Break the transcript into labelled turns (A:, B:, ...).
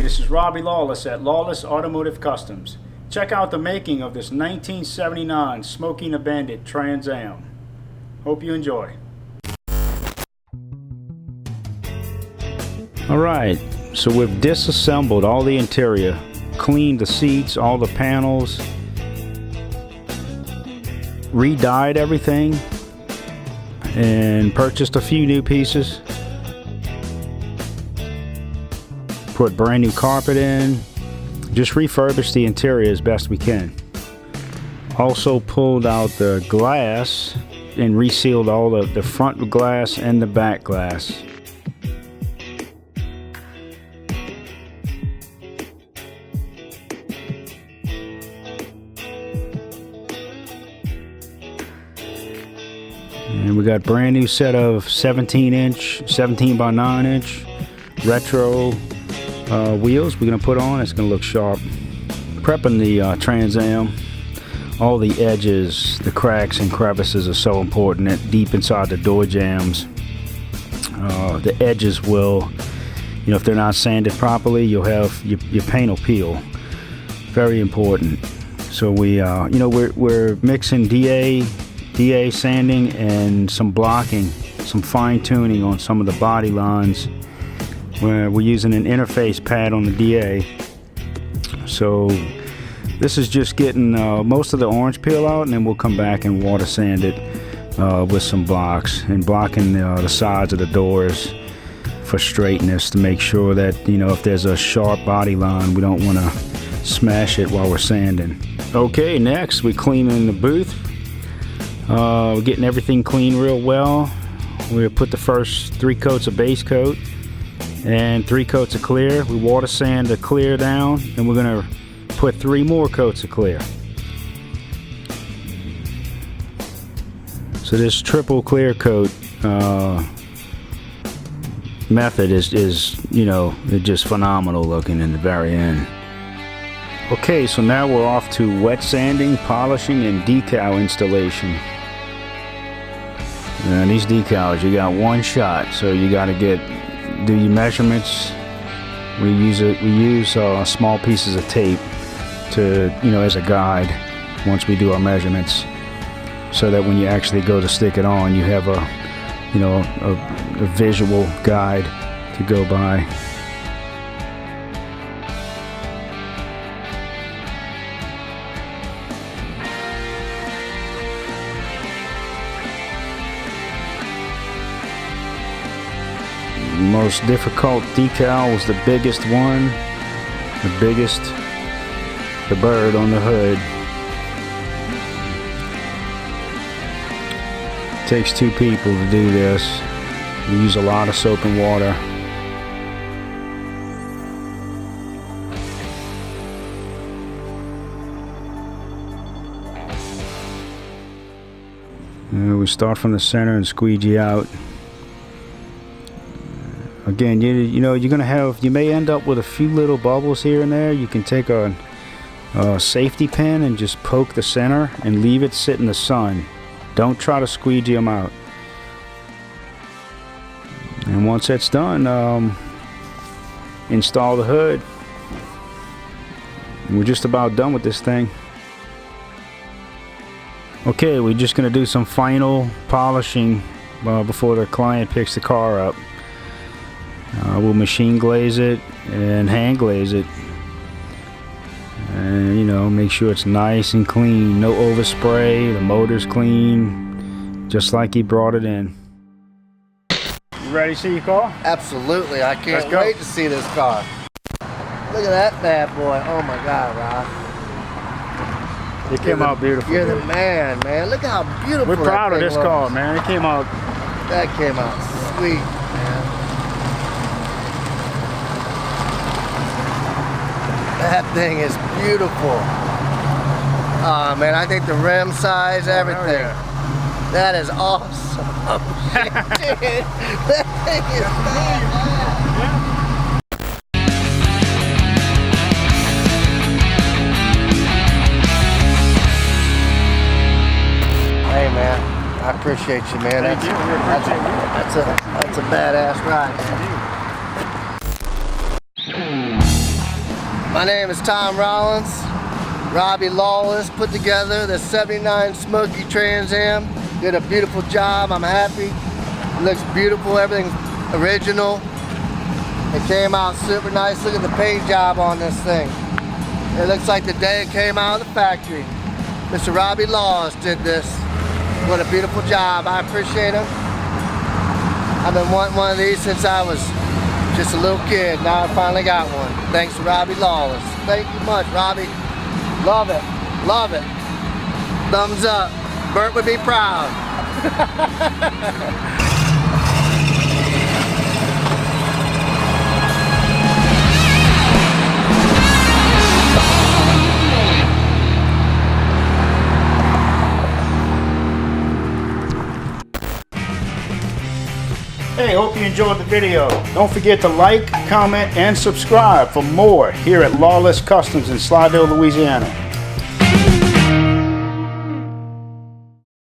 A: this is Robbie Lawless at Lawless Automotive Customs. Check out the making of this 1979 Smokey And The Bandit Trans Am. Hope you enjoy. Alright, so we've disassembled all the interior, cleaned the seats, all the panels, re-dyed everything, and purchased a few new pieces. Put brand new carpet in, just refurbished the interior as best we can. Also pulled out the glass and resealed all the front glass and the back glass. And we got brand new set of 17 by 9 inch retro wheels we're going to put on. It's going to look sharp. Prepping the Trans Am. All the edges, the cracks and crevices are so important. Deep inside the door jambs, the edges will, if they're not sanded properly, you'll have your paint will peel. Very important. So we're mixing DA sanding and some blocking, some fine tuning on some of the body lines. Where we're using an interface pad on the DA. So this is just getting most of the orange peel out, and then we'll come back and water sand it with some blocks and blocking the sides of the doors for straightness to make sure that if there's a sharp body line, we don't want to smash it while we're sanding. Okay, next we're cleaning the booth. We're getting everything clean real well. We'll put the first 3 coats of base coat and 3 coats of clear. We water sand the clear down, and we're going to put 3 more coats of clear. So this triple clear coat method is just phenomenal looking in the very end. Okay, so now we're off to wet sanding, polishing, and decal installation. And these decals, you got one shot, so you got to do your measurements. We use small pieces of tape to as a guide once we do our measurements, so that when you actually go to stick it on, you have a visual guide to go by. Most difficult decal was the biggest one, the bird on the hood. It takes 2 people to do this. We use a lot of soap and water. We start from the center and squeegee out. Again, you may end up with a few little bubbles here and there. You can take a safety pin and just poke the center and leave it sit in the sun. Don't try to squeegee them out. And once that's done, install the hood. We're just about done with this thing. Okay, we're just going to do some final polishing before the client picks the car up. We'll machine glaze it and hand glaze it, and make sure it's nice and clean, no overspray. The motor's clean, just like he brought it in. You ready to see your car?
B: Absolutely, I can't wait to see this car. Look at that bad boy. Oh my God, Rob.
A: It came out beautiful.
B: You're the man. Look how beautiful.
A: We're proud of this car, man. It came out.
B: That came out sweet, man. That thing is beautiful. Oh man, I think the rim size, everything. Yeah. That is awesome. Dude, that thing is bad. Hey man, I appreciate you, man.
A: Thank you.
B: That's a badass ride, man. My name is Tom Rollins. Robbie Lawless put together the 79 Smokey Trans Am. Did a beautiful job. I'm happy. It looks beautiful. Everything's original. It came out super nice. Look at the paint job on this thing. It looks like the day it came out of the factory. Mr. Robbie Lawless did this. What a beautiful job. I appreciate him. I've been wanting one of these since I was just a little kid. Now I finally got one. Thanks to Robbie Lawless. Thank you much, Robbie. Love it. Love it. Thumbs up. Bert would be proud.
A: Hey, hope you enjoyed the video. Don't forget to like, comment, and subscribe for more here at Lawless Customs in Slidell, Louisiana.